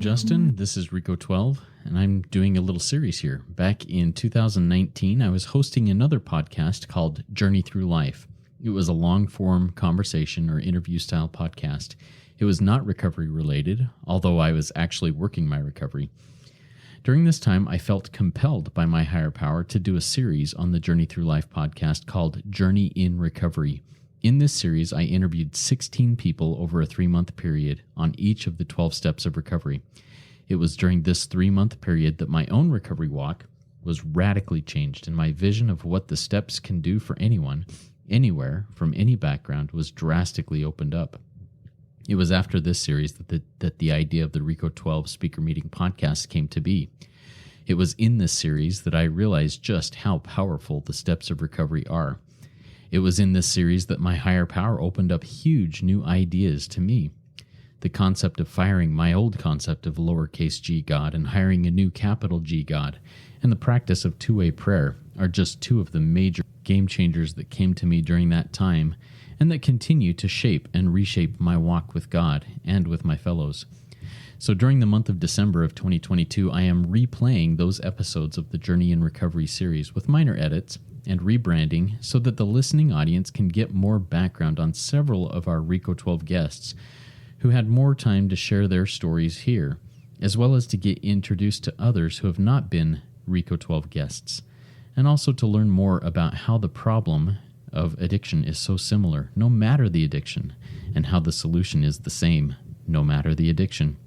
Justin. This is RECO12, and I'm doing a little series here. Back in 2019, I was hosting another podcast called Journey Through Life. It was a long-form conversation or interview-style podcast. It was not recovery-related, although I was actually working my recovery. During this time, I felt compelled by my higher power to do a series on the Journey Through Life podcast called Journey in Recovery. In this series, I interviewed 16 people over a 3-month period on each of the 12 steps of recovery. It was during this 3-month period that my own recovery walk was radically changed, and my vision of what the steps can do for anyone, anywhere, from any background, was drastically opened up. It was after this series that the idea of the RECO12 Speaker Meeting podcast came to be. It was in this series that I realized just how powerful the steps of recovery are. It was in this series that my higher power opened up huge new ideas to me. The concept of firing my old concept of lowercase g God and hiring a new capital G God, and the practice of two-way prayer are just two of the major game changers that came to me during that time and that continue to shape and reshape my walk with God and with my fellows. So during the month of December of 2022, I am replaying those episodes of the Journey in Recovery series with minor edits and rebranding so that the listening audience can get more background on several of our RECO12 guests who had more time to share their stories here, as well as to get introduced to others who have not been RECO12 guests, and also to learn more about how the problem of addiction is so similar, no matter the addiction, and how the solution is the same, no matter the addiction.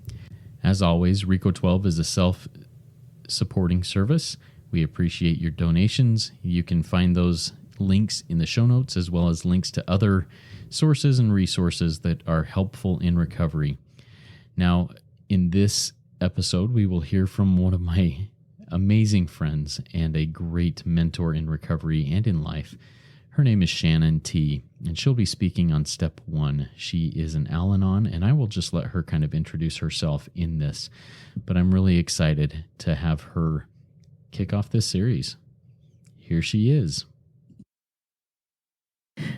As always, RECO12 is a self-supporting service. We appreciate your donations. You can find those links in the show notes, as well as links to other sources and resources that are helpful in recovery. Now, in this episode, we will hear from one of my amazing friends and a great mentor in recovery and in life. Her name is Shannon T, and she'll be speaking on step 1. She is an Al-Anon, and I will just let her kind of introduce herself in this. But I'm really excited to have her kick off this series. Here she is.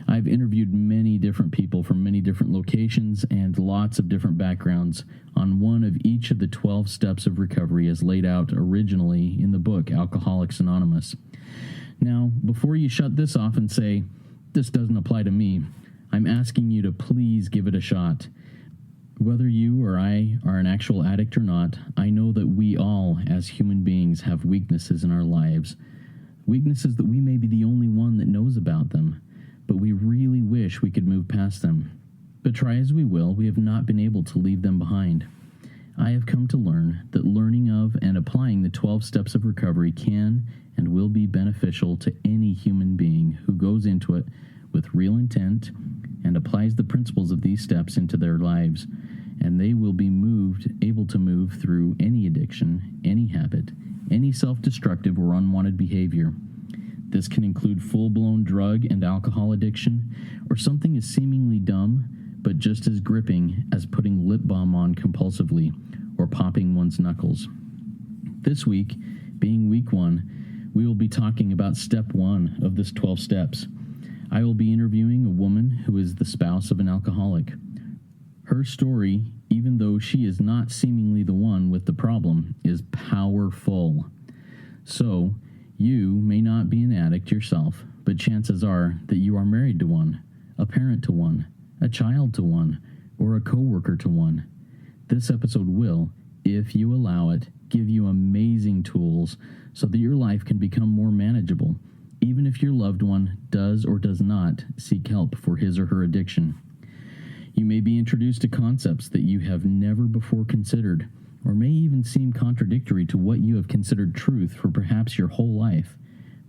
I've interviewed many different people from many different locations and lots of different backgrounds on one of each of the 12 steps of recovery as laid out originally in the book Alcoholics Anonymous. Now, before you shut this off and say, this doesn't apply to me, I'm asking you to please give it a shot. Whether you or I are an actual addict or not, I know that we all, as human beings, have weaknesses in our lives. Weaknesses that we may be the only one that knows about them, but we really wish we could move past them. But try as we will, we have not been able to leave them behind. I have come to learn that learning of and applying the 12 steps of recovery can and will be beneficial to any human being who goes into it with real intent and applies the principles of these steps into their lives, and they will be able to move through any addiction, any habit, any self-destructive or unwanted behavior. This can include full-blown drug and alcohol addiction, or something as seemingly dumb but just as gripping as putting lip balm on compulsively or popping one's knuckles. This week, being week 1, we will be talking about step 1 of this 12 steps. I will be interviewing a woman who is the spouse of an alcoholic. Her story, even though she is not seemingly the one with the problem, is powerful. So, you may not be an addict yourself, but chances are that you are married to one, a parent to one, a child to one, or a coworker to one. This episode will, if you allow it, give you amazing tools so that your life can become more manageable, even if your loved one does or does not seek help for his or her addiction. You may be introduced to concepts that you have never before considered, or may even seem contradictory to what you have considered truth for perhaps your whole life.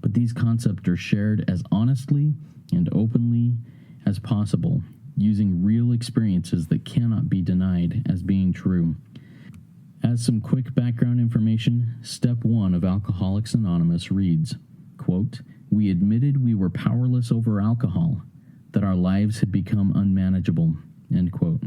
But these concepts are shared as honestly and openly as possible, using real experiences that cannot be denied as being true. As some quick background information, Step 1 of Alcoholics Anonymous reads, quote, "We admitted we were powerless over alcohol, that our lives had become unmanageable," end quote.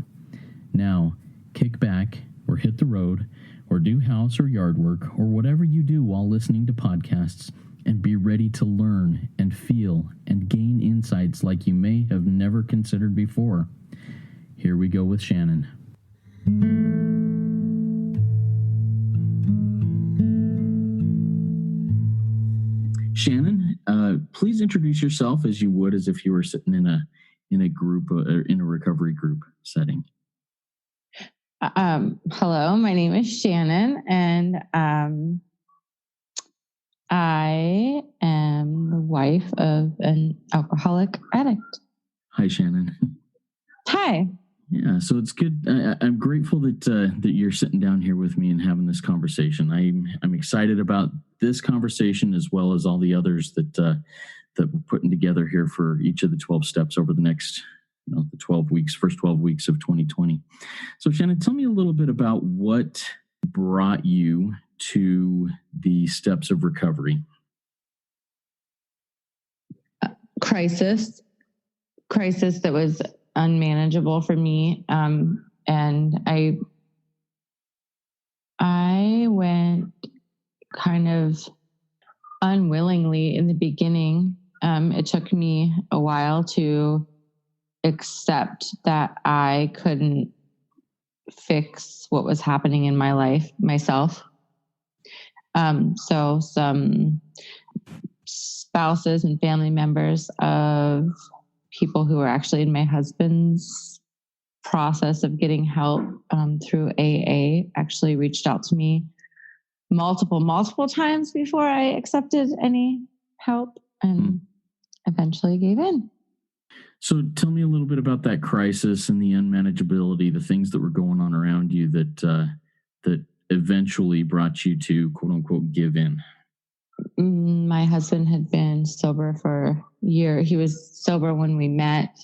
Now, kick back, or hit the road, or do house or yard work, or whatever you do while listening to podcasts, and be ready to learn and feel and gain insights like you may have never considered before. Here we go with Shannon. Shannon, please introduce yourself as you would as if you were sitting in a group or in a recovery group setting. Hello, my name is Shannon, and I am the wife of an alcoholic addict. Hi, Shannon. Hi. Yeah, so it's good. I'm grateful that you're sitting down here with me and having this conversation. I'm excited about this conversation as well as all the others that we're putting together here for each of the 12 steps over the next, the first 12 weeks of 2020. So, Shannon, tell me a little bit about what brought you to the steps of recovery. Crisis that was unmanageable for me. And I went kind of unwillingly in the beginning. It took me a while to accept that I couldn't fix what was happening in my life myself. So some spouses and family members of people who were actually in my husband's process of getting help through AA actually reached out to me multiple times before I accepted any help and eventually gave in. So tell me a little bit about that crisis and the unmanageability, the things that were going on around you that eventually brought you to, quote unquote, give in. My husband had been sober for a year. He was sober when we met,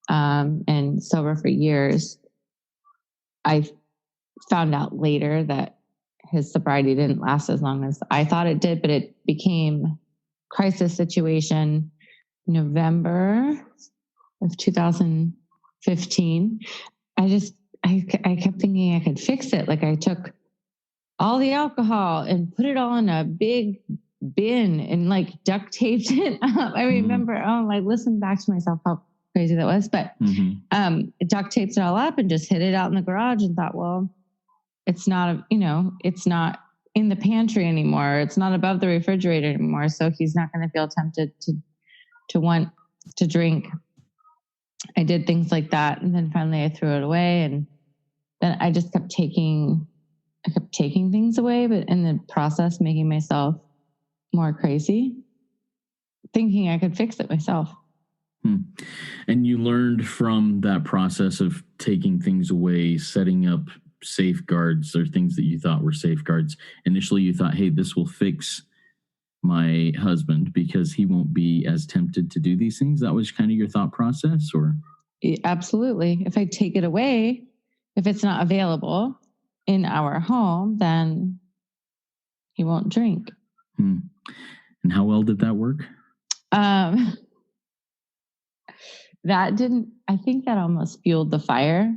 and sober for years. I found out later that his sobriety didn't last as long as I thought it did, but it became crisis situation November of 2015. I kept thinking I could fix it. Like I took all the alcohol and put it all in a big bin and like duct taped it up. I remember, I listened back to myself how crazy that was, but duct taped it all up and just hid it out in the garage and thought, well, it's not in the pantry anymore. It's not above the refrigerator anymore. So he's not going to feel tempted to want to drink. I did things like that. And then finally I threw it away, and then I just kept taking things away, but in the process, making myself more crazy, thinking I could fix it myself. And you learned from that process of taking things away, setting up safeguards or things that you thought were safeguards. Initially, you thought, hey, this will fix my husband because he won't be as tempted to do these things. That was kind of your thought process, or? Absolutely. If I take it away, if it's not available in our home, then he won't drink. And how well did that work? I think that almost fueled the fire.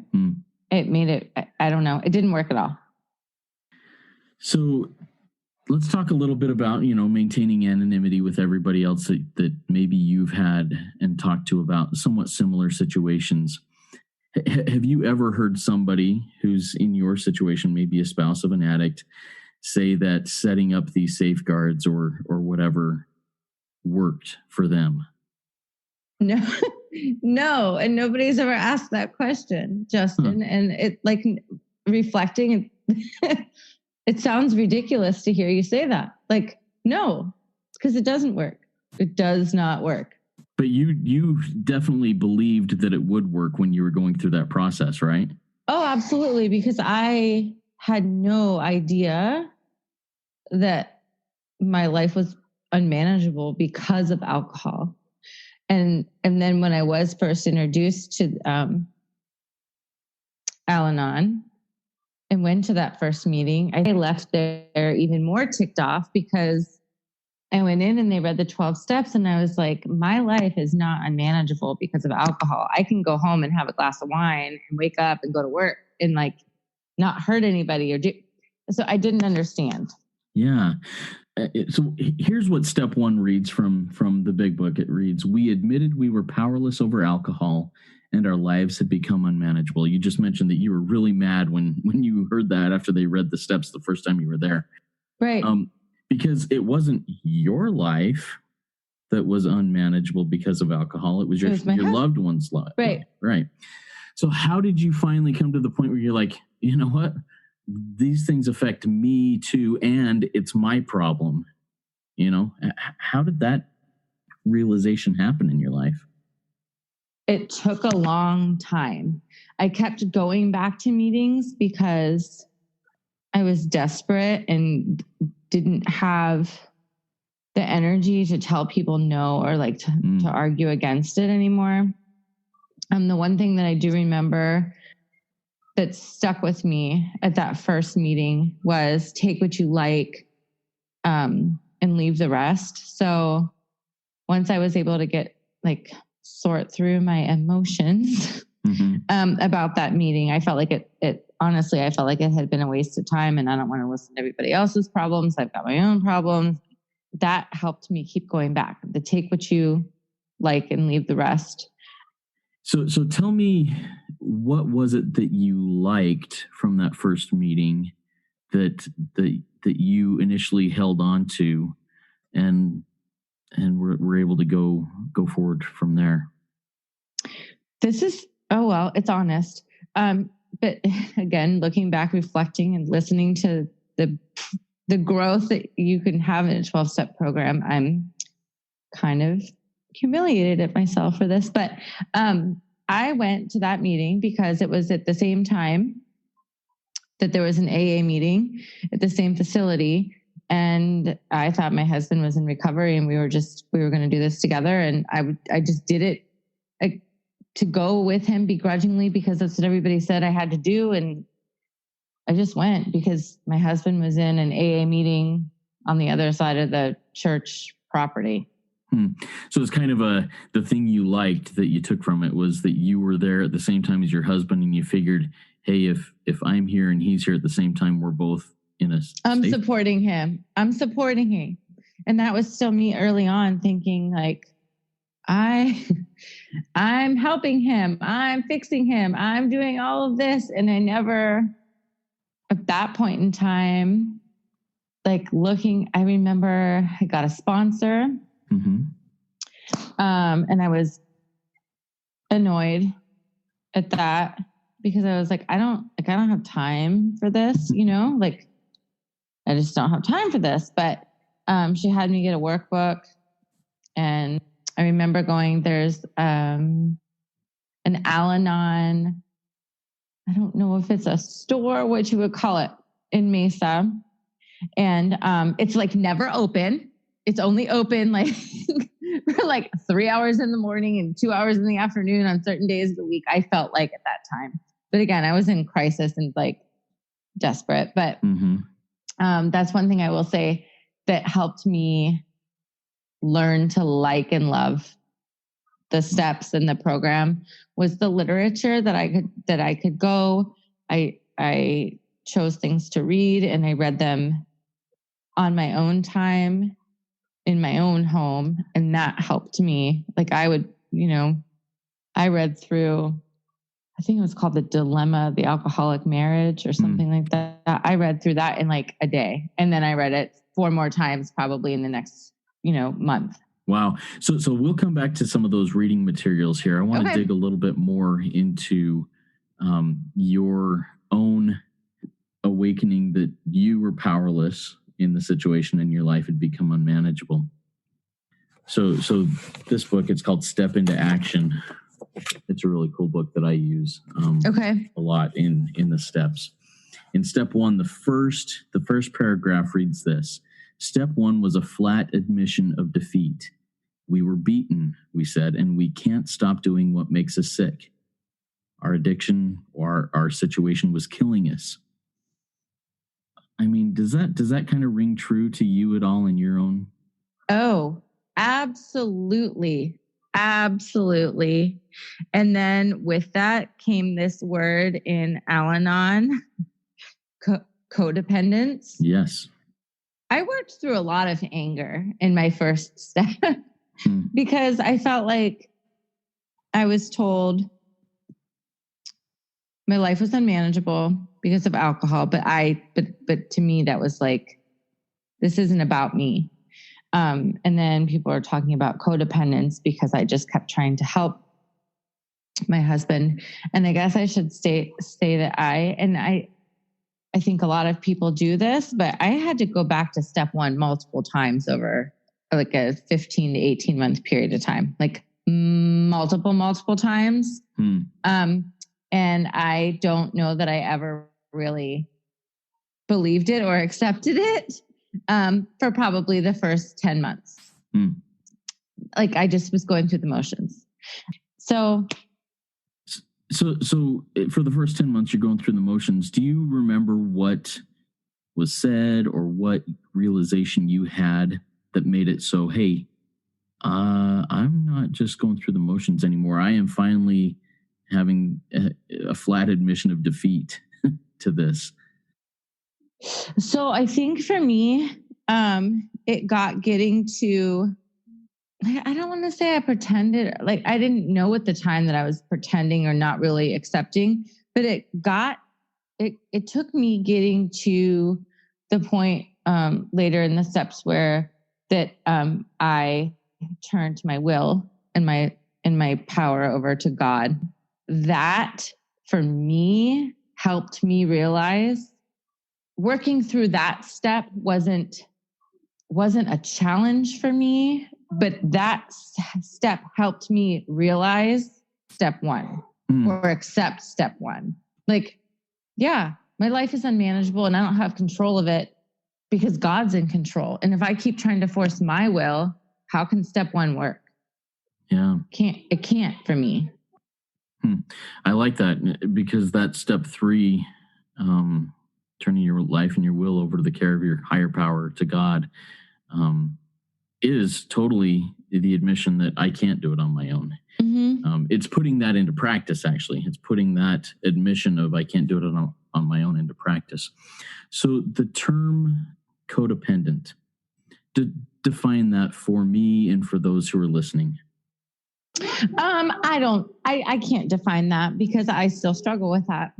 It made it, I don't know. It didn't work at all. So let's talk a little bit about, maintaining anonymity with everybody else that maybe you've had and talked to about somewhat similar situations. Have you ever heard somebody who's in your situation, maybe a spouse of an addict, say that setting up these safeguards or whatever worked for them? No. And nobody's ever asked that question, Justin. And it reflecting, it sounds ridiculous to hear you say that. No, because it doesn't work. It does not work. But you definitely believed that it would work when you were going through that process, right? Oh, absolutely. Because I had no idea that my life was unmanageable because of alcohol. And then when I was first introduced to Al-Anon and went to that first meeting, I left there even more ticked off because I went in and they read the 12 steps and I was like, my life is not unmanageable because of alcohol. I can go home and have a glass of wine and wake up and go to work and not hurt anybody so I didn't understand. Yeah. So here's what step 1 reads from the big book. It reads, we admitted we were powerless over alcohol and our lives had become unmanageable. You just mentioned that you were really mad when you heard that after they read the steps the first time you were there. Right. because it wasn't your life that was unmanageable because of alcohol. It was your loved one's life. Right. So how did you finally come to the point where you're like, you know what? These things affect me too, and it's my problem. You know, how did that realization happen in your life? It took a long time. I kept going back to meetings because I was desperate and didn't have the energy to tell people no or like to argue against it anymore. The one thing that I do remember that stuck with me at that first meeting was take what you like and leave the rest. So once I was able to get sort through my emotions about that meeting, I felt like it honestly, I felt like it had been a waste of time, and I don't want to listen to everybody else's problems. I've got my own problems. That helped me keep going back. The take what you like and leave the rest. So tell me, what was it that you liked from that first meeting that you initially held on to and were able to go forward from there? It's honest. But again, looking back, reflecting and listening to the growth that you can have in a 12-step program, I'm kind of humiliated at myself for this, but I went to that meeting because it was at the same time that there was an AA meeting at the same facility. And I thought my husband was in recovery and we were going to do this together. And I just did it to go with him begrudgingly because that's what everybody said I had to do. And I just went because my husband was in an AA meeting on the other side of the church property. So it's kind of the thing you liked that you took from it was that you were there at the same time as your husband, and you figured, hey, if I'm here and he's here at the same time, we're both in a state. I'm supporting him. And that was still me early on thinking like, I'm helping him. I'm fixing him. I'm doing all of this. And I never, at that point in time, I remember I got a sponsor. And I was annoyed at that because I was like, I don't have time for this, I just don't have time for this. But she had me get a workbook, and I remember there's an Al-Anon. I don't know if it's a store, what you would call it, in Mesa. And it's never open. It's only open for 3 hours in the morning and 2 hours in the afternoon on certain days of the week. I felt like at that time, but again, I was in crisis and desperate. But that's one thing I will say that helped me learn to like and love the steps in the program was the literature that I could go. I chose things to read, and I read them on my own time in my own home. And that helped me. I read through, I think it was called The Dilemma of the Alcoholic Marriage or something like that. I read through that in a day. And then I read it 4 more times probably in the next, month. Wow. So we'll come back to some of those reading materials here. I want to dig a little bit more into your own awakening that you were powerless in the situation in your life had become unmanageable. So this book, it's called Step into Action. It's a really cool book that I use a lot in the steps. In step 1, the first paragraph reads this: Step 1 was a flat admission of defeat. We were beaten, we said, and we can't stop doing what makes us sick. Our addiction or our situation was killing us. I mean, does that kind of ring true to you at all in your own? Oh, absolutely. Absolutely. And then with that came this word in Al-Anon, codependence. Yes. I worked through a lot of anger in my first step because I felt like I was told my life was unmanageable because of alcohol, but to me that was this This isn't about me. And then people are talking about codependence because I just kept trying to help my husband. And I guess I should say that I think a lot of people do this, but I had to go back to step one multiple times over like a 15 to 18 month period of time, like multiple times. And I don't know that I ever really believed it or accepted it for probably the first 10 months. Like I just was going through the motions. So for the first 10 months, you're going through the motions. Do you remember what was said or what realization you had that made it so, hey, I'm not just going through the motions anymore. I am finally having a flat admission of defeat to this. So I think for me, it got getting to, I don't want to say I pretended, like I didn't know at the time that I was pretending or not really accepting, but it took me getting to the point later in the steps where that I turned my will and my power over to God. That for me helped me realize working through that step wasn't a challenge for me, but that step helped me realize step one or accept step one. Like, yeah, my life is unmanageable and I don't have control of it because God's in control. And if I keep trying to force my will, how can step one work? Yeah. It can't for me. I like that because that step three, turning your life and your will over to the care of your higher power to God, is totally the admission that I can't do it on my own. It's putting that into practice, actually. It's putting that admission of I can't do it on my own into practice. So the term codependent, define that for me and for those who are listening. I can't define that because I still struggle with that.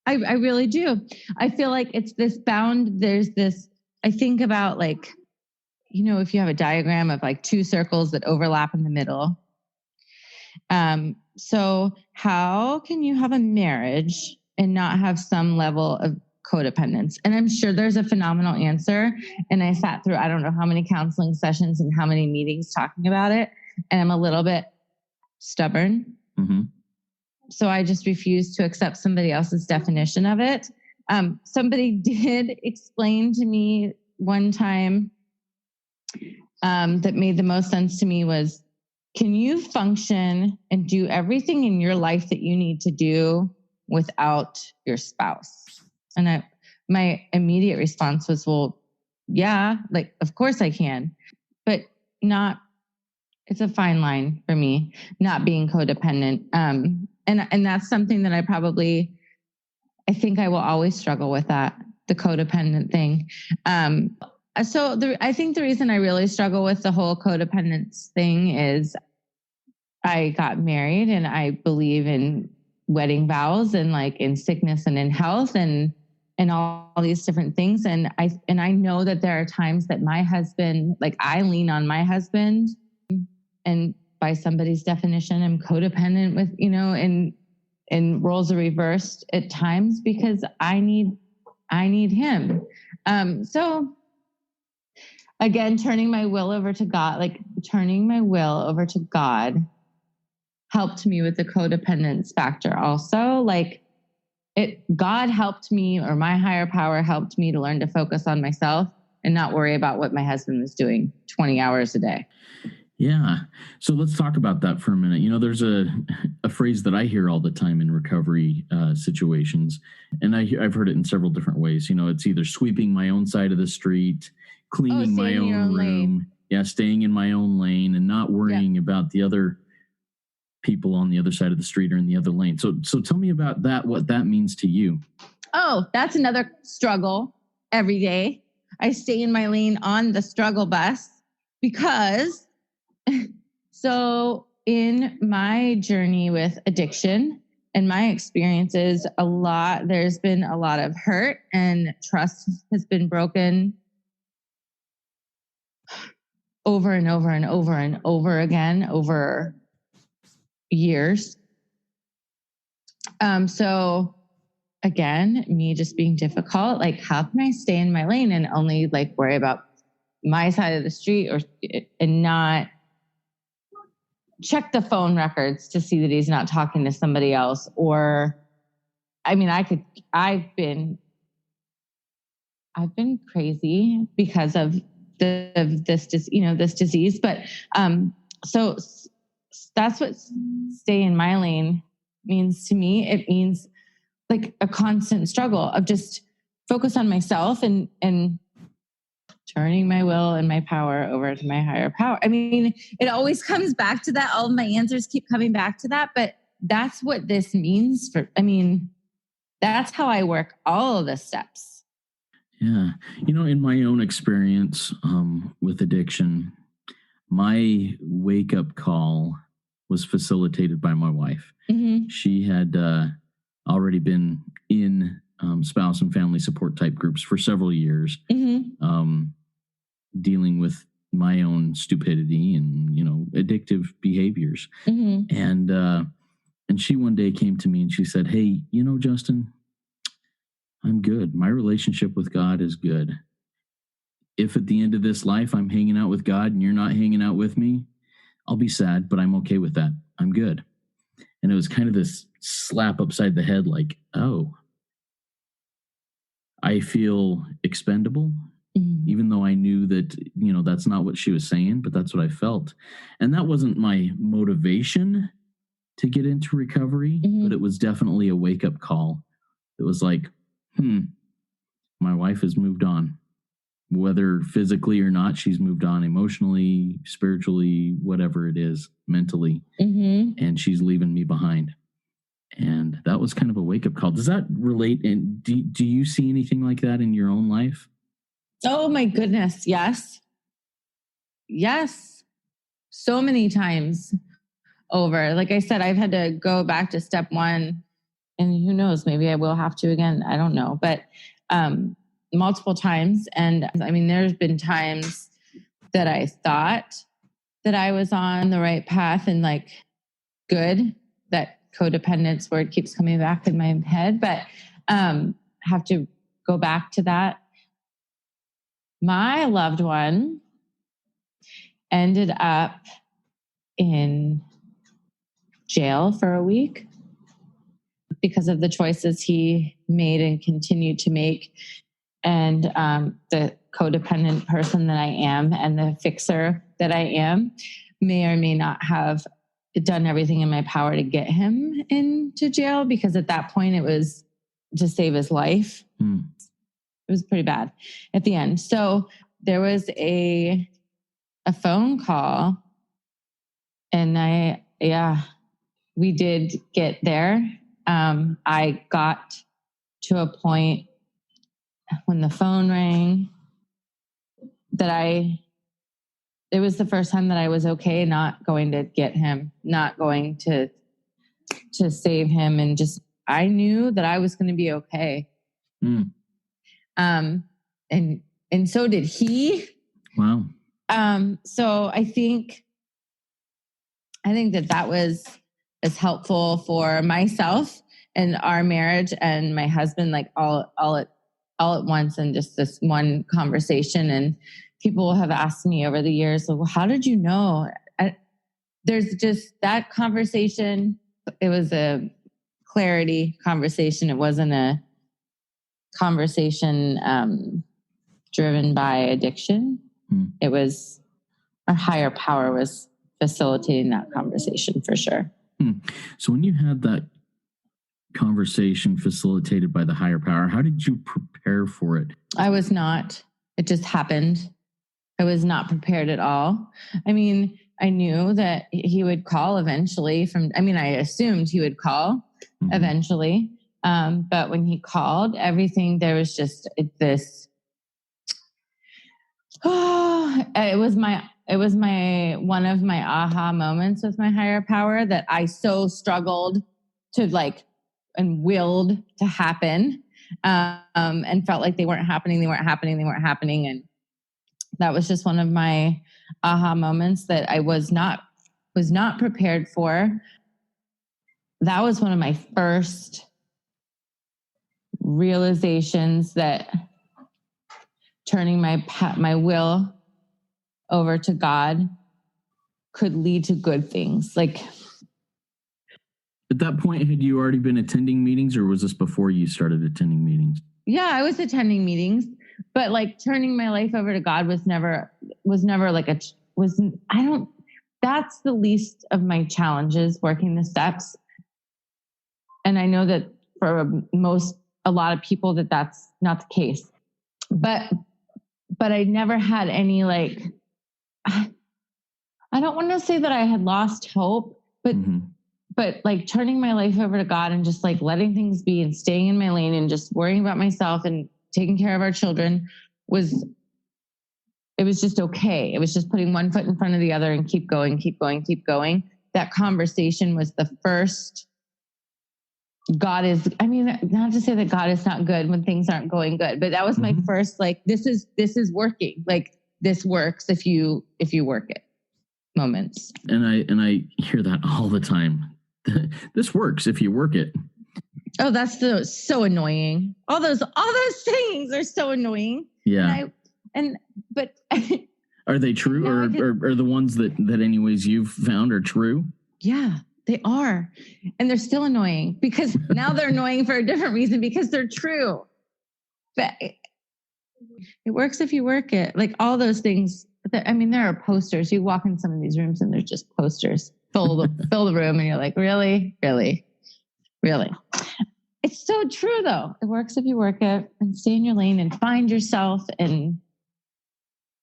I really do. I feel like it's this bound. There's this, I think about like, you know, if you have a diagram of like two circles that overlap in the middle. So how can you have a marriage and not have some level of codependence? And I'm sure there's a phenomenal answer. And I sat through, I don't know how many counseling sessions and how many meetings talking about it. And I'm a little bit stubborn. So I just refuse to accept somebody else's definition of it. Somebody did explain to me one time that made the most sense to me was, can you function and do everything in your life that you need to do without your spouse? And my immediate response was, well, yeah, like, of course I can, but not, it's a fine line for me, not being codependent. And that's something that I think I will always struggle with that, the codependent thing. I think the reason I really struggle with the whole codependence thing is I got married and I believe in wedding vows and like in sickness and in health and all these different things. And I know that there are times that my husband, like I lean on my husband, and by somebody's definition, I'm codependent with, you know, and roles are reversed at times because I need him. So again, turning my will over to God helped me with the codependence factor. Also, like God helped me, or my higher power helped me to learn to focus on myself and not worry about what my husband was doing 20 hours a day. Yeah. So let's talk about that for a minute. You know, there's a phrase that I hear all the time in recovery situations, and I've heard it in several different ways. You know, it's either sweeping my own side of the street, cleaning my own room, lane. Yeah, staying in my own lane and not worrying about the other people on the other side of the street or in the other lane. So tell me about that, what that means to you. Oh, that's another struggle every day. I stay in my lane on the struggle bus because so in my journey with addiction and my experiences, there's been a lot of hurt and trust has been broken over and over and over and over again over years. So again, me just being difficult, like how can I stay in my lane and only like worry about my side of the street and not check the phone records to see that he's not talking to somebody else? Or, I mean, I've been crazy because of this disease, but, so that's what stay in my lane means to me. It means like a constant struggle of just focus on myself and turning my will and my power over to my higher power. I mean, it always comes back to that. All of my answers keep coming back to that, but that's what this means that's how I work all of the steps. Yeah. In my own experience with addiction, my wake-up call was facilitated by my wife. Mm-hmm. She had already been in spouse and family support type groups for several years, dealing with my own stupidity and, addictive behaviors. Mm-hmm. And she one day came to me and she said, "Hey, Justin, I'm good. My relationship with God is good. If at the end of this life I'm hanging out with God and you're not hanging out with me, I'll be sad, but I'm okay with that. I'm good." And it was kind of this slap upside the head, like, oh, I feel expendable, even though I knew that, that's not what she was saying, but that's what I felt. And that wasn't my motivation to get into recovery, but it was definitely a wake-up call. It was like, my wife has moved on. Whether physically or not, she's moved on emotionally, spiritually, whatever it is, mentally, and she's leaving me behind. And that was kind of a wake-up call. Does that relate? And do you see anything like that in your own life? Oh my goodness. Yes. Yes. So many times over. Like I said, I've had to go back to step one, and who knows, maybe I will have to again. I don't know, but, multiple times. And I mean, there's been times that I thought that I was on the right path and like good, that codependence word keeps coming back in my head, but have to go back to that. My loved one ended up in jail for a week because of the choices he made and continued to make. And the codependent person that I am and the fixer that I am may or may not have done everything in my power to get him into jail, because at that point it was to save his life. It was pretty bad at the end. So there was a phone call, and we did get there. I got to a point when the phone rang that it was the first time that I was okay not going to get him, not going to save him. And just, I knew that I was going to be okay. And so did he. Wow. So I think that was as helpful for myself and our marriage and my husband, like all at once, and just this one conversation. And people have asked me over the years, well, how did you know? There's just that conversation. It was a clarity conversation. It wasn't a conversation driven by addiction. It was a higher power was facilitating that conversation for sure. So when you had that conversation facilitated by the higher power, how did you prepare for it? I was not. It just happened. I was not prepared at all. I mean, I knew that he would call eventually I assumed he would call eventually. But when he called, everything, there was just this, it was one of my aha moments with my higher power that I so struggled to and willed to happen, and felt like they weren't happening. And that was just one of my aha moments that I was not prepared for. That was one of my first realizations that turning my will over to God could lead to good things. Like, at that point, had you already been attending meetings, or was this before you started attending meetings? yeah, I was attending meetings, but like turning my life over to God was never like that's the least of my challenges working the steps. And I know that for a lot of people that's not the case, but I never had any, like, I don't want to say that I had lost hope, but like turning my life over to God and just like letting things be and staying in my lane and just worrying about myself and taking care of our children was just okay. It was just putting one foot in front of the other and keep going. That conversation was the first. Not to say that God is not good when things aren't going good, but that was my first, like, this is working. Like, this works if you work it moments. And I hear that all the time. This works if you work it. Oh, that's so annoying. All those things are so annoying. Yeah. But are they true, or the ones that anyways you've found are true? Yeah, they are. And they're still annoying because now they're annoying for a different reason, because they're true. But it works if you work it. Like, all those things. There are posters. You walk in some of these rooms and there's just posters. Fill the room and you're like, really? It's so true, though. It works if you work it and stay in your lane and find yourself, and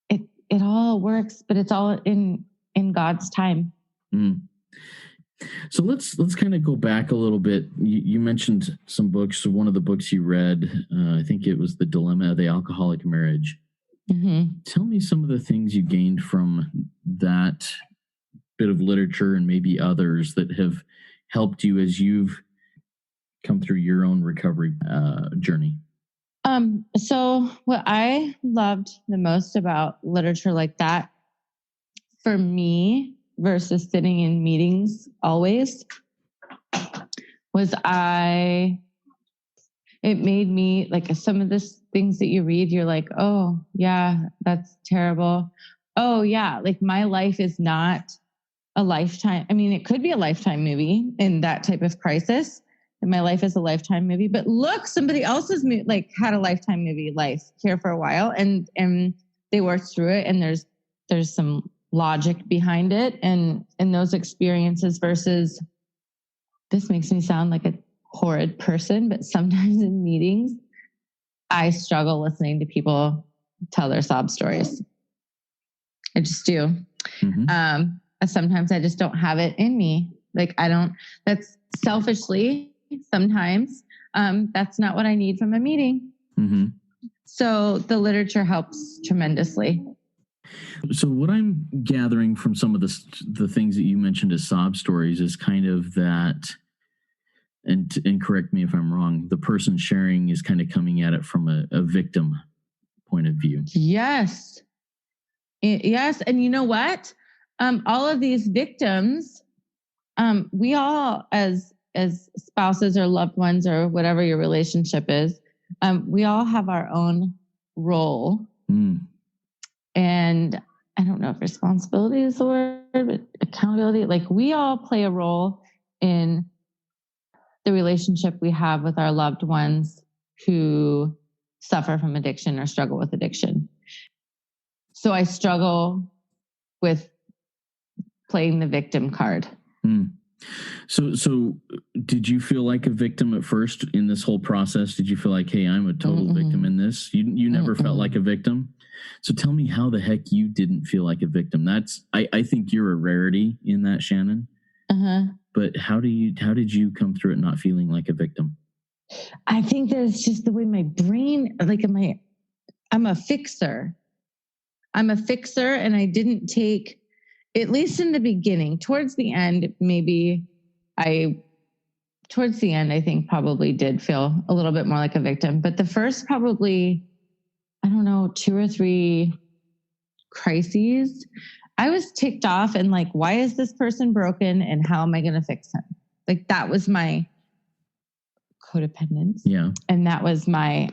it all works, but it's all in God's time. So let's kind of go back a little bit. You mentioned some books. So one of the books you read, I think it was The Dilemma of the Alcoholic Marriage. Tell me some of the things you gained from that bit of literature, and maybe others that have helped you as you've come through your own recovery journey. So what I loved the most about literature like that, for me, versus sitting in meetings always, was it made me, like, some of the things that you read, you're like, oh yeah, that's terrible. Oh yeah, like, my life is not a lifetime. It could be a lifetime movie in that type of crisis. And my life is a lifetime movie, but look, somebody else's had a lifetime movie life here for a while, and they worked through it, and there's some logic behind it, and those experiences, versus, this makes me sound like a horrid person, but sometimes in meetings, I struggle listening to people tell their sob stories. I just do. Sometimes I just don't have it in me. Like, that's selfishly, sometimes, that's not what I need from a meeting. So the literature helps tremendously. So what I'm gathering from some of the things that you mentioned as sob stories is kind of that, and correct me if I'm wrong, the person sharing is kind of coming at it from a victim point of view. Yes. And you know what? All of these victims, we all, as spouses or loved ones or whatever your relationship is, we all have our own role. And I don't know if responsibility is the word, but accountability. Like, we all play a role in the relationship we have with our loved ones who suffer from addiction or struggle with addiction. So I struggle with playing the victim card. So did you feel like a victim at first in this whole process? Did you feel like, hey, I'm a total victim in this? You never felt like a victim? So tell me how the heck you didn't feel like a victim. I think you're a rarity in that, Shannon. But how did you come through it not feeling like a victim? I think that it's just the way my brain, like, I'm a fixer. And I didn't take, at least in the beginning, towards the end, I think probably did feel a little bit more like a victim. But the first probably, I don't know, 2 or 3 crises, I was ticked off and like, why is this person broken and how am I going to fix him? Like that was my codependence. Yeah. And that was my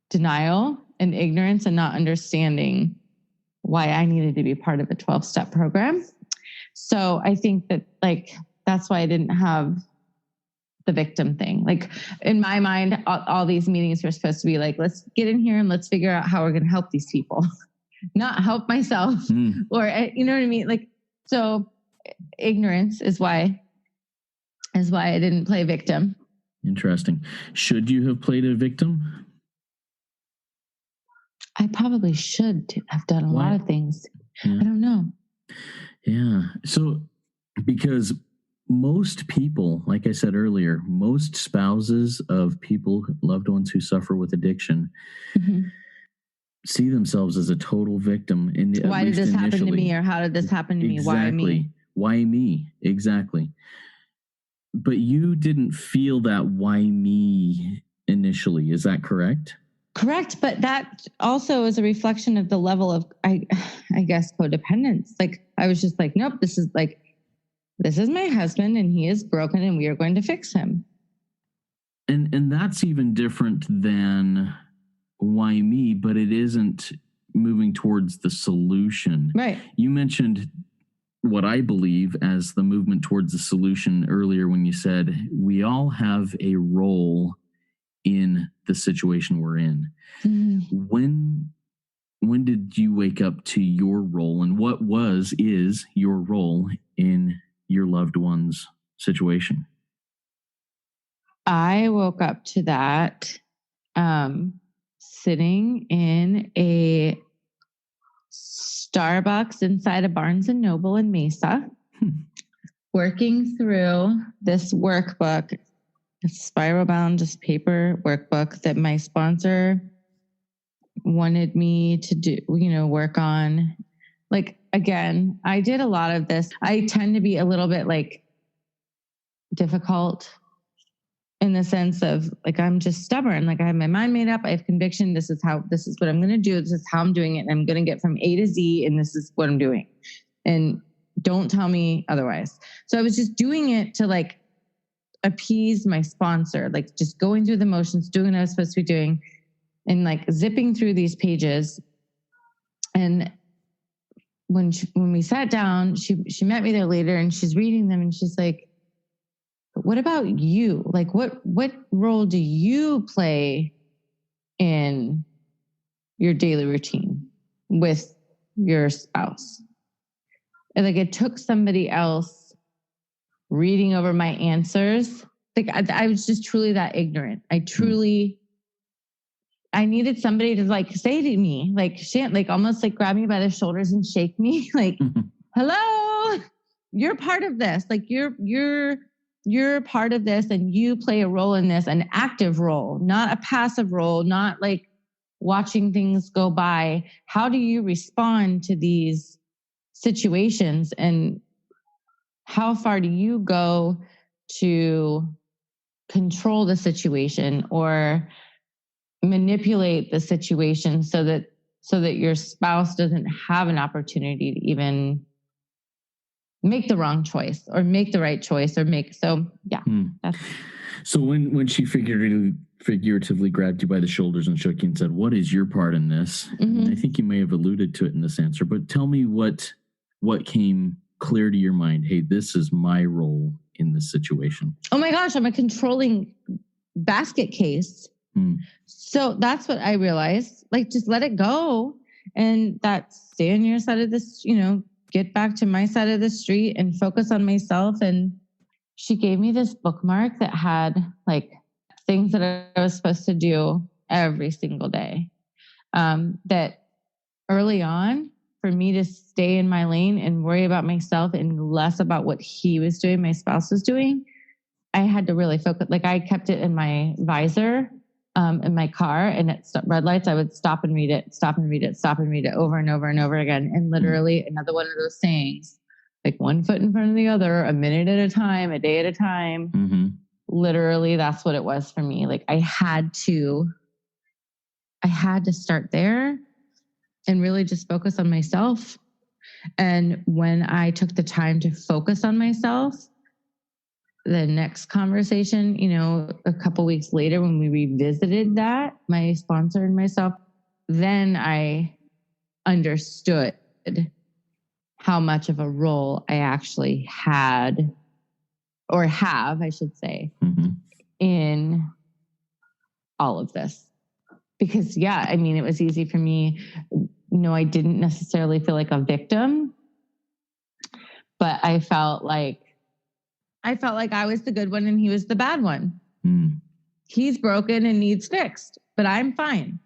denial and ignorance and not understanding why I needed to be part of a 12-step program. So I think that like, that's why I didn't have the victim thing. Like in my mind, all these meetings were supposed to be like, let's get in here and let's figure out how we're going to help these people, not help myself or, you know what I mean? Like, so ignorance is why I didn't play victim. Interesting. Should you have played a victim? I probably should have done a lot of things. Yeah. I don't know. Yeah. So, because most people, like I said earlier, most spouses of people, loved ones who suffer with addiction, see themselves as a total victim. Why did this happen to me? Or how did this happen to me? Why me? Why me? Exactly. But you didn't feel that why me initially. Is that correct? Correct. But that also is a reflection of the level of, I guess, codependence. Like I was just like, nope, this is my husband and he is broken and we are going to fix him. And that's even different than why me, but it isn't moving towards the solution. Right. You mentioned what I believe as the movement towards the solution earlier when you said we all have a role in the situation we're in. When did you wake up to your role, and what is your role in your loved one's situation? I woke up to that sitting in a Starbucks inside a Barnes & Noble in Mesa, working through this workbook, a spiral bound, just paper workbook that my sponsor wanted me to do, work on. Like, again, I did a lot of this. I tend to be a little bit like difficult in the sense of like, I'm just stubborn. Like I have my mind made up. I have conviction. This is what I'm going to do. This is how I'm doing it. And I'm going to get from A to Z. And this is what I'm doing. And don't tell me otherwise. So I was just doing it to like appease my sponsor, like just going through the motions, doing what I was supposed to be doing and like zipping through these pages. And when we sat down, she met me there later and she's reading them and she's like, what about you? Like, what role do you play in your daily routine with your spouse? And like, it took somebody else reading over my answers. Like, I was just truly that ignorant. I needed somebody to like say to me, like, like almost like grab me by the shoulders and shake me, like, hello, you're part of this. Like, you're part of this and you play a role in this, an active role, not a passive role, not like watching things go by. How do you respond to these situations and how far do you go to control the situation or manipulate the situation so that your spouse doesn't have an opportunity to even make the wrong choice or make the right choice or So when she figuratively grabbed you by the shoulders and shook you and said, what is your part in this? And I think you may have alluded to it in this answer, but tell me what came clear to your mind. Hey, this is my role in this situation. Oh my gosh, I'm a controlling basket case. So that's what I realized. Like, just let it go and stay on your side of this, get back to my side of the street and focus on myself. And she gave me this bookmark that had like things that I was supposed to do every single day. That early on, for me to stay in my lane and worry about myself and less about what he was doing, my spouse was doing, I had to really focus. Like I kept it in my visor in my car, and at red lights, I would stop and read it over and over and over again. And literally another one of those sayings, like one foot in front of the other, a minute at a time, a day at a time. Literally, that's what it was for me. Like I had to start there. and really just focus on myself. And when I took the time to focus on myself, the next conversation, a couple weeks later when we revisited that, my sponsor and myself, then I understood how much of a role I actually had, or have, I should say, in all of this. Because, it was easy for me. I didn't necessarily feel like a victim, but I felt like I was the good one and he was the bad one. He's broken and needs fixed, but I'm fine.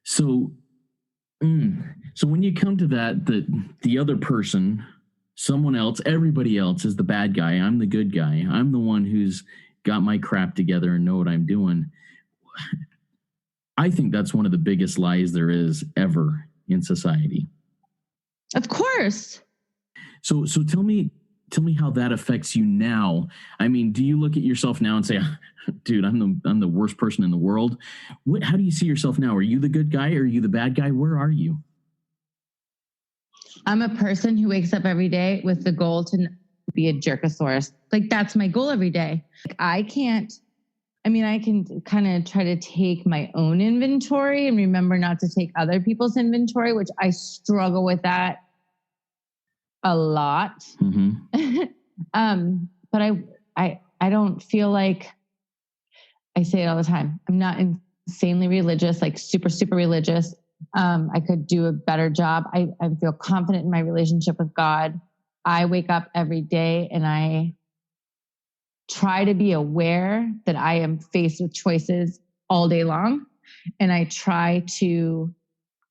So when you come to that, the other person, someone else, everybody else is the bad guy. I'm the good guy. I'm the one who's got my crap together and know what I'm doing. I think that's one of the biggest lies there is ever in society. Of course. So tell me how that affects you now. I mean, do you look at yourself now and say, dude, I'm the worst person in the world? How do you see yourself now? Are you the good guy or are you the bad guy? Where are you? I'm a person who wakes up every day with the goal to be a jerkosaurus. Like, that's my goal every day. I can kind of try to take my own inventory and remember not to take other people's inventory, which I struggle with that a lot. But I don't feel like, I say it all the time, I'm not insanely religious, like super, super religious. I could do a better job. I feel confident in my relationship with God. I wake up every day and I try to be aware that I am faced with choices all day long. And I try to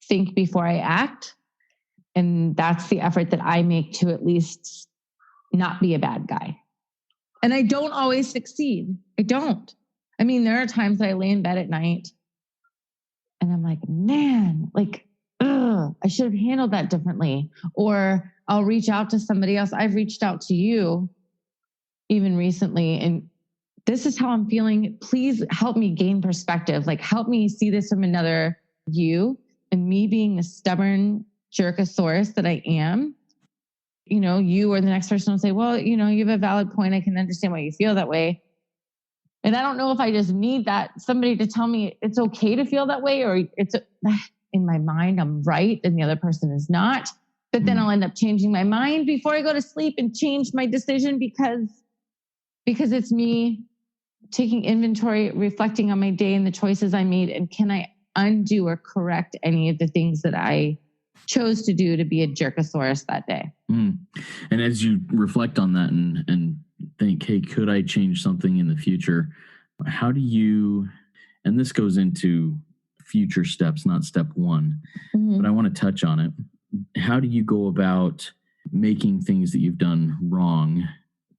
think before I act. And that's the effort that I make to at least not be a bad guy. And I don't always succeed. I don't. There are times that I lay in bed at night and I'm like, man, I should have handled that differently. Or I'll reach out to somebody else. I've reached out to you even recently, and this is how I'm feeling. Please help me gain perspective. Like, help me see this from another view. And me being the stubborn jerkosaurus that I am, you or the next person will say, well, you have a valid point. I can understand why you feel that way. And I don't know if I just need somebody to tell me it's okay to feel that way, or it's in my mind, I'm right and the other person is not. But then I'll end up changing my mind before I go to sleep and change my decision because it's me taking inventory, reflecting on my day and the choices I made. And can I undo or correct any of the things that I chose to do to be a jerkosaurus that day? And as you reflect on that and think, hey, could I change something in the future? How do you, and this goes into future steps, not step one, but I want to touch on it. How do you go about making things that you've done wrong,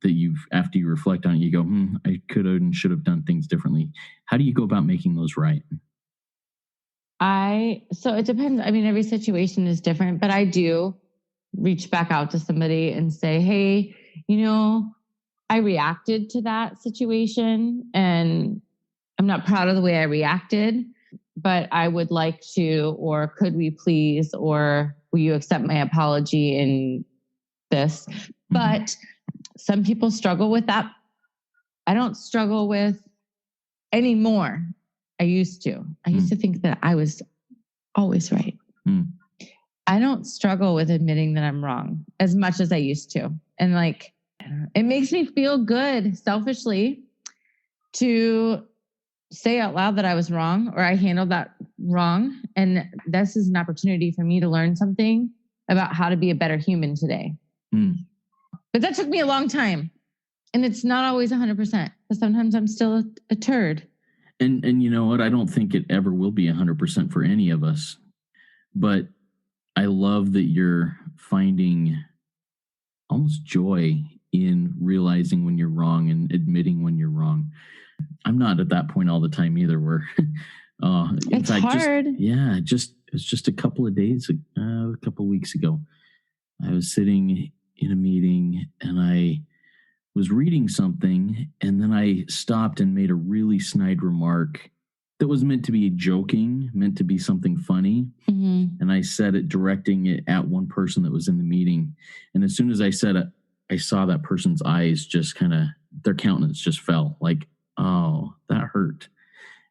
that after you reflect on it, you go, I could have and should have done things differently? How do you go about making those right? So it depends. Every situation is different, but I do reach back out to somebody and say, hey, I reacted to that situation and I'm not proud of the way I reacted, but I would like to, or could we please, or will you accept my apology in this? But some people struggle with that. I don't struggle with anymore. I used to think that I was always right. I don't struggle with admitting that I'm wrong as much as I used to. And it makes me feel good selfishly to say out loud that I was wrong or I handled that wrong. And this is an opportunity for me to learn something about how to be a better human today. But that took me a long time. And it's not always 100%, because sometimes I'm still a turd. And you know what? I don't think it ever will be 100% for any of us. But I love that you're finding almost joy in realizing when you're wrong and admitting when you're wrong. I'm not at that point all the time either, where it's hard. It was just a couple of weeks ago. I was sitting in a meeting and I was reading something, and then I stopped and made a really snide remark that was meant to be joking, meant to be something funny. And I said it, directing it at one person that was in the meeting. And as soon as I said it, I saw that person's eyes just kind of, their countenance just fell like, oh, that hurt.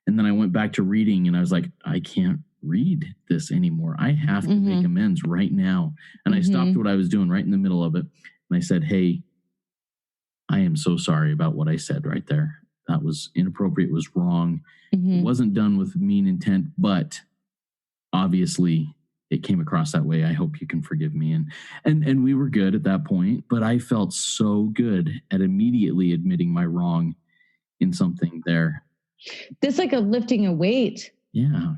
And then I went back to reading and I was like, I can't read this anymore. I have to make amends right now. And I stopped what I was doing right in the middle of it. And I said, hey, I am so sorry about what I said right there. That was inappropriate. It was wrong. It wasn't done with mean intent, but obviously it came across that way. I hope you can forgive me. And we were good at that point, but I felt so good at immediately admitting my wrong in something there. That's like a lifting a weight. Yeah.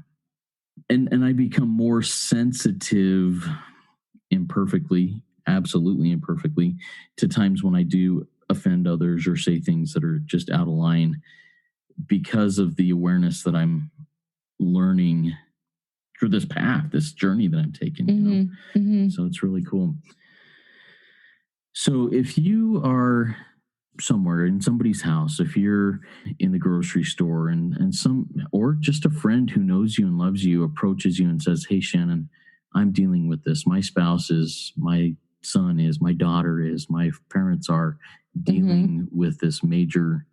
And I become more sensitive imperfectly, absolutely imperfectly, to times when I do offend others or say things that are just out of line because of the awareness that I'm learning through this path, this journey that I'm taking. You know? So it's really cool. So if you are somewhere in somebody's house, if you're in the grocery store and or just a friend who knows you and loves you approaches you and says, hey, Shannon, I'm dealing with this. My spouse is, my son is, my daughter is, my parents are dealing with this major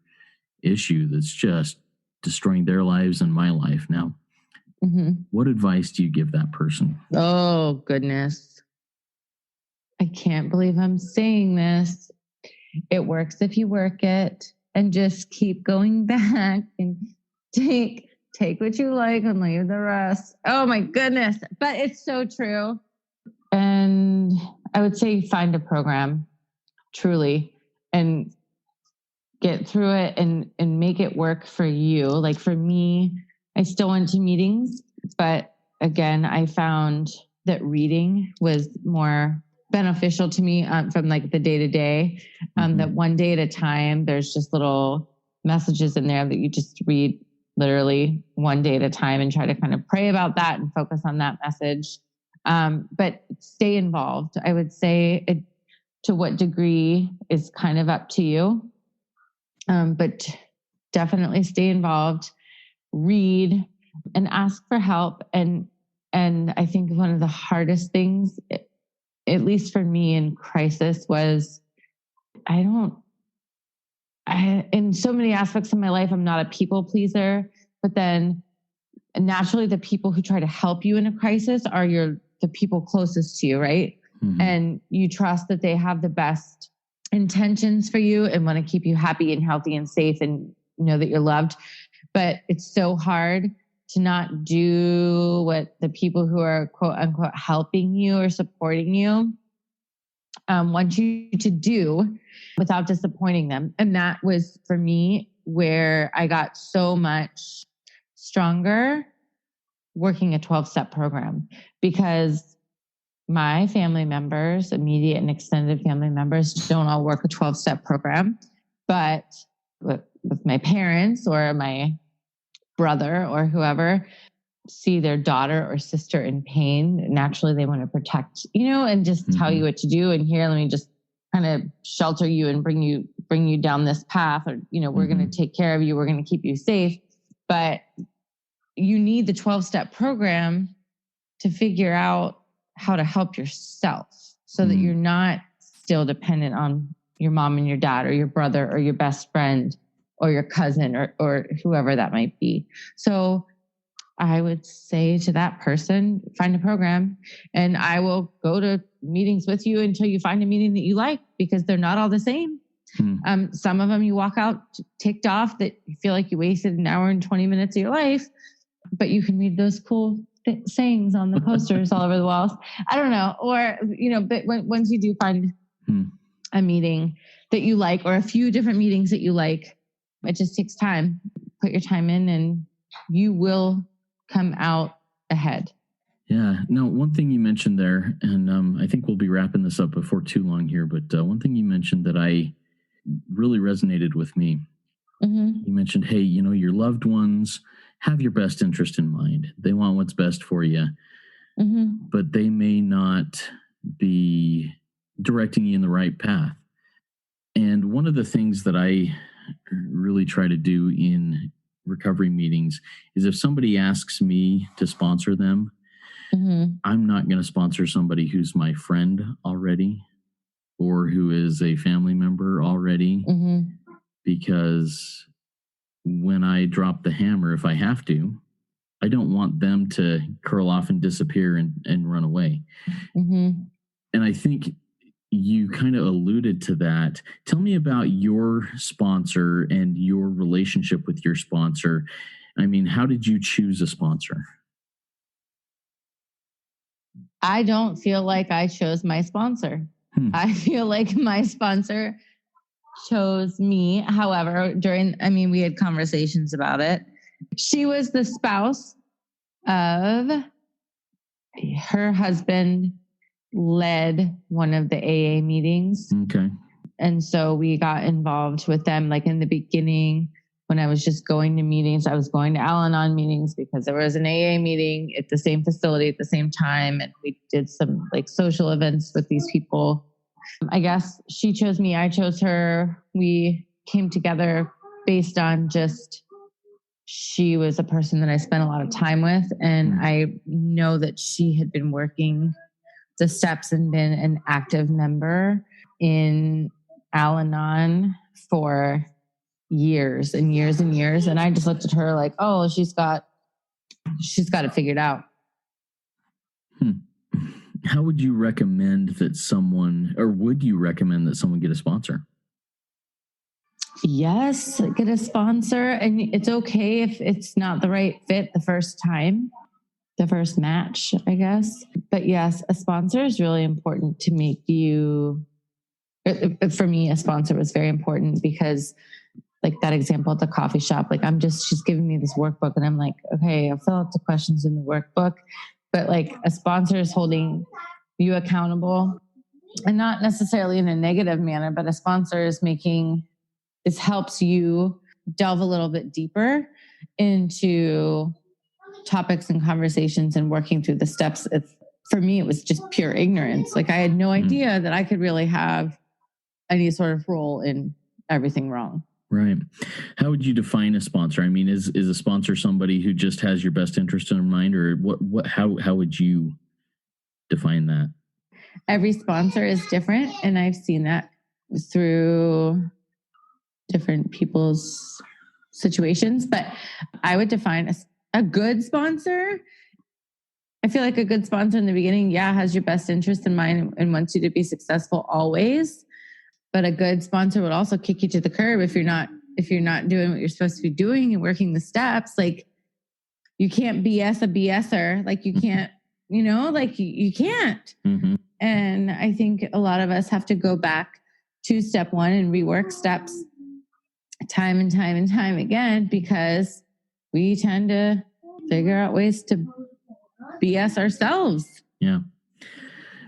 issue that's just destroying their lives and my life now. What advice do you give that person? Oh, goodness. I can't believe I'm saying this. It works if you work it, and just keep going back and take what you like and leave the rest. Oh my goodness. But it's so true. And I would say find a program, truly, and get through it and make it work for you. Like for me, I still went to meetings, but again, I found that reading was more beneficial to me from like the day to day, that one day at a time. There's just little messages in there that you just read literally one day at a time and try to kind of pray about that and focus on that message. But stay involved. I would say to what degree is kind of up to you. But definitely stay involved, read, and ask for help. And I think one of the hardest things, at least for me in crisis, was in so many aspects of my life, I'm not a people pleaser, but then naturally the people who try to help you in a crisis are the people closest to you, right? And you trust that they have the best intentions for you and want to keep you happy and healthy and safe and know that you're loved. But it's so hard to not do what the people who are quote unquote helping you or supporting you want you to do without disappointing them. And that was for me where I got so much stronger working a 12-step program, because my family members, immediate and extended family members, don't all work a 12-step program. But with my parents or my brother or whoever see their daughter or sister in pain, naturally they want to protect, and just tell you what to do. And here, let me just kind of shelter you and bring you down this path, or, we're going to take care of you. We're going to keep you safe. But you need the 12-step program to figure out how to help yourself so that you're not still dependent on your mom and your dad or your brother or your best friend or your cousin or whoever that might be. So I would say to that person, find a program, and I will go to meetings with you until you find a meeting that you like, because they're not all the same. Some of them you walk out ticked off that you feel like you wasted an hour and 20 minutes of your life, but you can read those cool sayings on the posters all over the walls. I don't know. Or, but once you do find a meeting that you like, or a few different meetings that you like, it just takes time. Put your time in and you will come out ahead. Yeah. No, one thing you mentioned there, and I think we'll be wrapping this up before too long here, but one thing you mentioned that I really resonated with me. You mentioned, hey, your loved ones have your best interest in mind. They want what's best for you, but they may not be directing you in the right path. And one of the things that I really try to do in recovery meetings is if somebody asks me to sponsor them, I'm not going to sponsor somebody who's my friend already or who is a family member already, because when I drop the hammer, if I have to, I don't want them to curl off and disappear and run away. And I think you kind of alluded to that. Tell me about your sponsor and your relationship with your sponsor. I mean, how did you choose a sponsor? I don't feel like I chose my sponsor. I feel like my sponsor chose me. However, we had conversations about it. She was the spouse of her husband led one of the AA meetings. Okay. And so we got involved with them. Like in the beginning, when I was just going to meetings, I was going to Al-Anon meetings because there was an AA meeting at the same facility at the same time. And we did some like social events with these people. I guess she chose me. I chose her. We came together based on just, she was a person that I spent a lot of time with. And I know that she had been working the steps and been an active member in Al-Anon for years and years and years. And I just looked at her like, oh, she's got it figured out. How would you recommend that someone, or would you recommend that someone get a sponsor? Yes, get a sponsor. And it's okay if it's not the right fit the first time, the first match, I guess. But yes, a sponsor is really important to make you, for me, a sponsor was very important because like that example at the coffee shop, like she's giving me this workbook and I'm like, okay, I'll fill out the questions in the workbook. But like a sponsor is holding you accountable, and not necessarily in a negative manner, but a sponsor is helps you delve a little bit deeper into topics and conversations and working through the steps. For me, it was just pure ignorance. Like I had no idea that I could really have any sort of role in everything wrong. Right. How would you define a sponsor? I mean, is a sponsor somebody who just has your best interest in mind, or how would you define that? Every sponsor is different, and I've seen that through different people's situations. But I would define a good sponsor. I feel like a good sponsor in the beginning, has your best interest in mind and wants you to be successful always. But a good sponsor would also kick you to the curb if you're not doing what you're supposed to be doing and working the steps. Like you can't BS a BSer. Like you can't, you can't. And I think a lot of us have to go back to step one and rework steps time and time and time again, because we tend to figure out ways to BS ourselves. Yeah.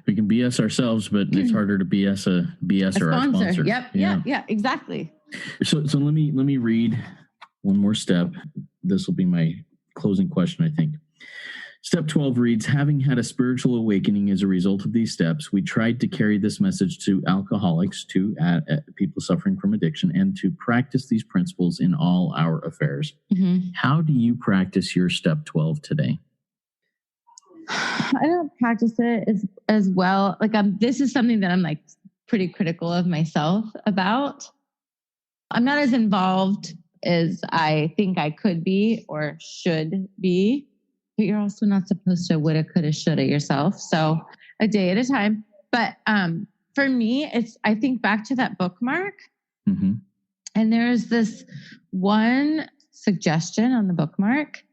We can BS ourselves, but it's harder to BS a BSer, our sponsor. Yep. Yeah, exactly. So let me read one more step. This will be my closing question, I think. Step 12 reads, having had a spiritual awakening as a result of these steps, we tried to carry this message to alcoholics, to people suffering from addiction, and to practice these principles in all our affairs. How do you practice your step 12 today? I don't practice it as well. Like this is something that I'm like pretty critical of myself about. I'm not as involved as I think I could be or should be, but you're also not supposed to woulda, coulda, shoulda yourself. So a day at a time. But for me, I think back to that bookmark, and there's this one suggestion on the bookmark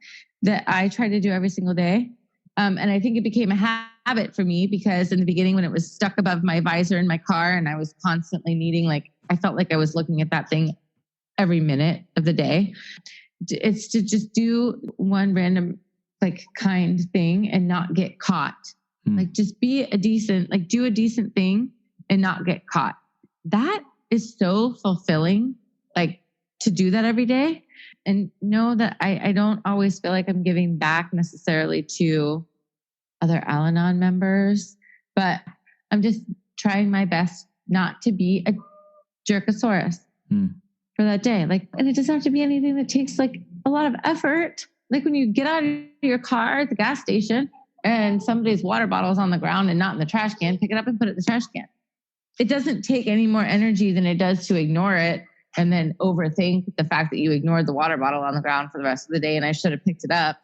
that I try to do every single day. And I think it became a habit for me because in the beginning when it was stuck above my visor in my car and I was constantly needing, I felt like I was looking at that thing every minute of the day. It's to just do one random, kind thing and not get caught. Just be do a decent thing and not get caught. That is so fulfilling, to do that every day. And know that I don't always feel like I'm giving back necessarily to other Al-Anon members, but I'm just trying my best not to be a jerkosaurus for that day. And it doesn't have to be anything that takes a lot of effort. Like when you get out of your car at the gas station and somebody's water bottle is on the ground and not in the trash can, pick it up and put it in the trash can. It doesn't take any more energy than it does to ignore it and then overthink the fact that you ignored the water bottle on the ground for the rest of the day and I should have picked it up.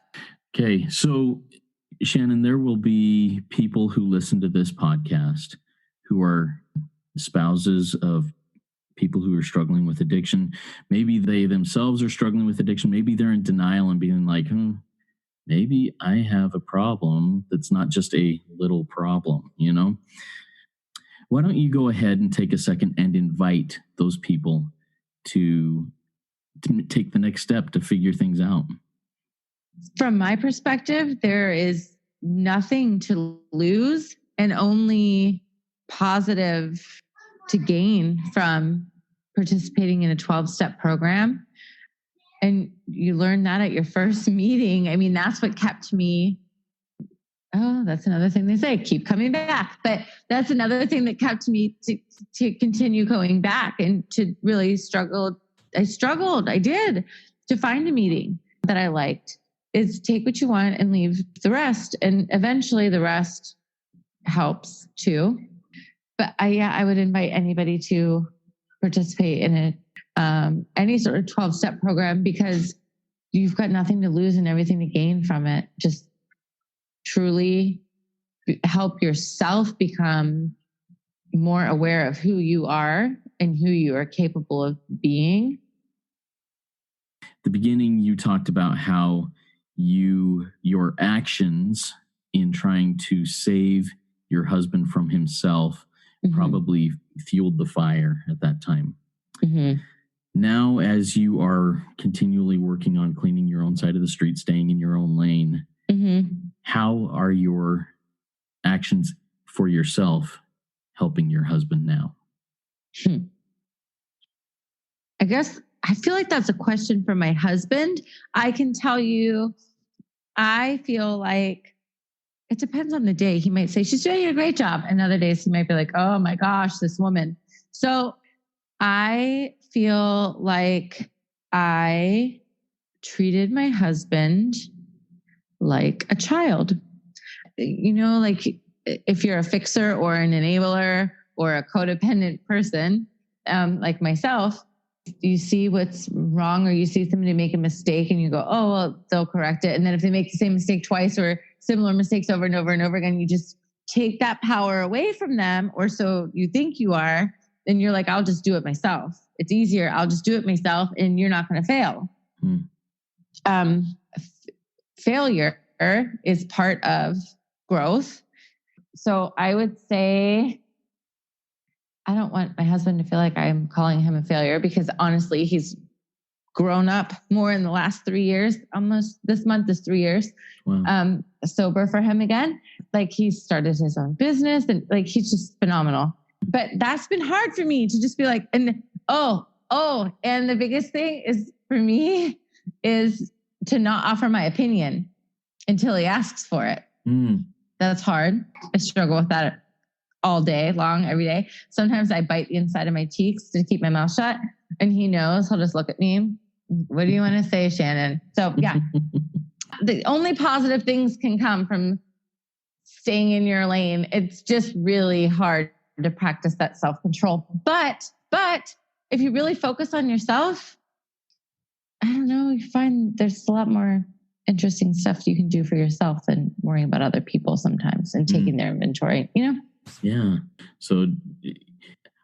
Okay, so Shannon, there will be people who listen to this podcast who are spouses of people who are struggling with addiction. Maybe they themselves are struggling with addiction. Maybe they're in denial and being like, maybe I have a problem that's not just a little problem, you know? Why don't you go ahead and take a second and invite those people to take the next step to figure things out? From my perspective, there is nothing to lose and only positive to gain from participating in a 12-step program. And you learn that at your first meeting. I mean, that's what kept me. Oh, that's another thing they say, keep coming back. But that's another thing that kept me to continue going back and to really struggle. I did to find a meeting that I liked. Is take what you want and leave the rest. And eventually the rest helps too. But I would invite anybody to participate in any sort of 12-step program because you've got nothing to lose and everything to gain from it. Just truly help yourself become more aware of who you are and who you are capable of being. At the beginning, you talked about how your actions in trying to save your husband from himself probably fueled the fire at that time. Now, as you are continually working on cleaning your own side of the street, staying in your own lane, how are your actions for yourself helping your husband now? I guess I feel like that's a question for my husband. I can tell you, I feel like it depends on the day. He might say, she's doing a great job. And other days he might be like, oh my gosh, this woman. So I feel like I treated my husband like a child. You know, like if you're a fixer or an enabler or a codependent person, like myself, you see what's wrong or you see somebody make a mistake and you go, oh, well, they'll correct it. And then if they make the same mistake twice or similar mistakes over and over and over again, you just take that power away from them, or so you think you are. Then you're like, I'll just do it myself. It's easier. I'll just do it myself and you're not going to fail. Failure is part of growth. So I would say, I don't want my husband to feel like I'm calling him a failure because honestly, he's grown up more in the last 3 years. Almost this month is 3 years. Wow. Sober for him again. Like he started his own business and like he's just phenomenal. But that's been hard for me to just be like, and the biggest thing is for me is to not offer my opinion until he asks for it. That's hard. I struggle with that all day long, every day. Sometimes I bite the inside of my cheeks to keep my mouth shut. And he knows, he'll just look at me. What do you want to say, Shannon? So yeah, the only positive things can come from staying in your lane. It's just really hard to practice that self-control. But if you really focus on yourself, I don't know, you find there's a lot more interesting stuff you can do for yourself than worrying about other people sometimes and taking their inventory, you know? Yeah. So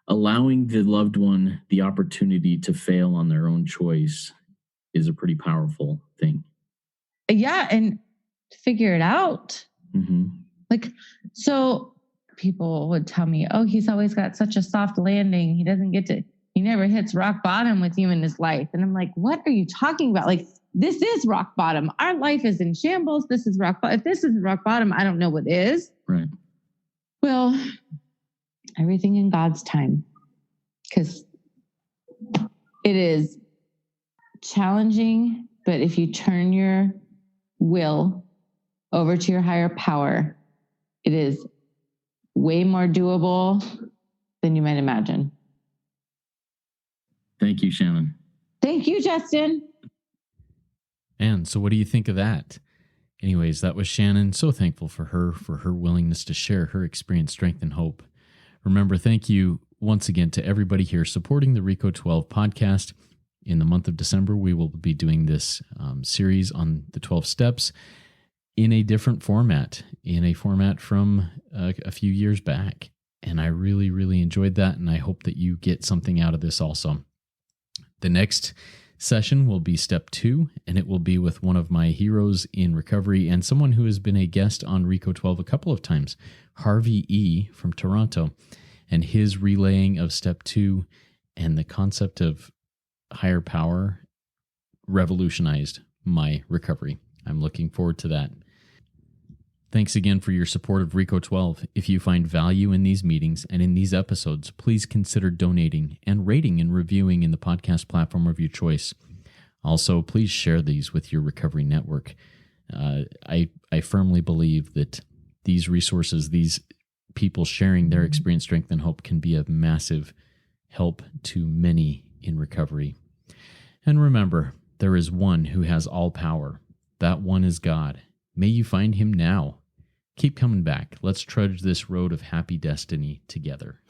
allowing the loved one the opportunity to fail on their own choice is a pretty powerful thing. Yeah. And figure it out. Like, so people would tell me, oh, he's always got such a soft landing. He never hits rock bottom with you in his life. And I'm like, what are you talking about? Like, this is rock bottom. Our life is in shambles. This is rock bottom. If this isn't rock bottom, I don't know what is. Right. Well, everything in God's time, because it is challenging, but if you turn your will over to your higher power, it is way more doable than you might imagine. Thank you, Shannon. Thank you, Justin. And so what do you think of that? Anyways, that was Shannon. So thankful for her willingness to share her experience, strength, and hope. Remember, thank you once again to everybody here supporting the RECO12 podcast. In the month of December, we will be doing this series on the 12 steps in a different format, in a format from a few years back. And I really, really enjoyed that, and I hope that you get something out of this also. The next session will be step 2, and it will be with one of my heroes in recovery and someone who has been a guest on RECO12 a couple of times, Harvey E. from Toronto, and his relaying of step 2 and the concept of higher power revolutionized my recovery. I'm looking forward to that. Thanks again for your support of RECO12. If you find value in these meetings and in these episodes, please consider donating and rating and reviewing in the podcast platform of your choice. Also, please share these with your recovery network. I firmly believe that these resources, these people sharing their experience, strength, and hope can be of massive help to many in recovery. And remember, there is one who has all power. That one is God. May you find him now. Keep coming back. Let's trudge this road of happy destiny together.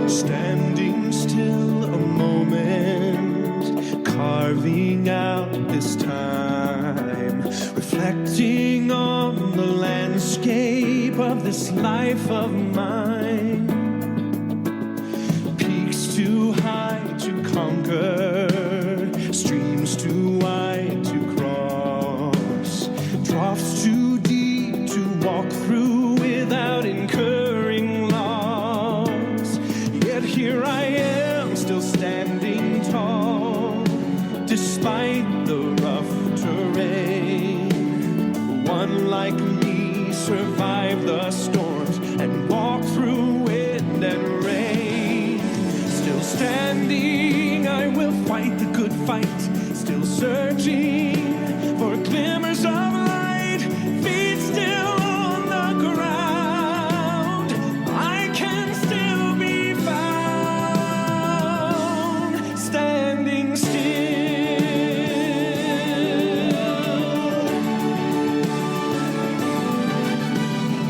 Standing still a moment, carving out this time, reflecting on the landscape of this life of mine. Peaks too high to conquer, streams too wide to cross, troughs too deep to walk through without incurring loss. Yet here I am, still standing tall, despite the rough terrain. One like me survived the storms and walked through wind and rain. Still standing, I will fight the good fight, still searching for glimmers of light, feet still on the ground. I can still be found, standing still.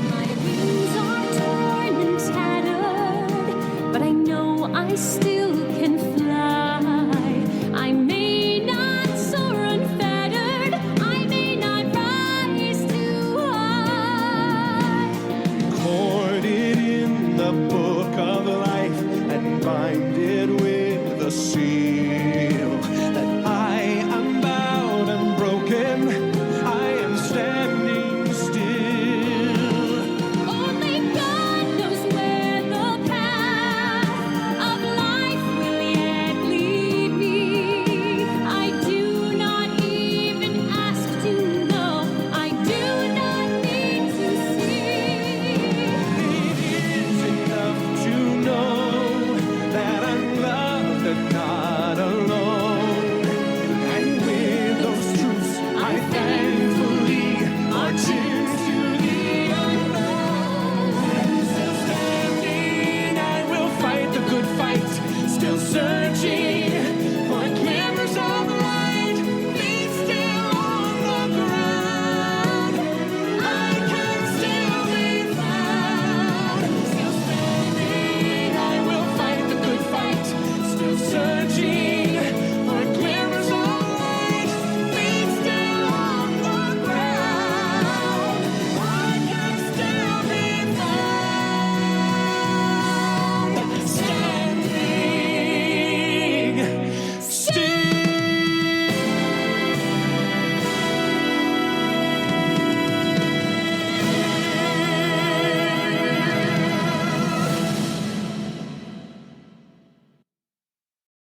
My wings are torn and tattered, but I know I still can fly. I may not soar unfettered, I may not rise too high. Recorded in the book of life and binded with the seal that I am bowed and broken, I am standing still. Only God knows where the path of life will yet lead me. I do not even ask to know, I do not need to see. It is enough to know that I'm loved and not alone. And with those truths, I thankfully march into the unknown. Still standing, I will fight the good fight. Still searching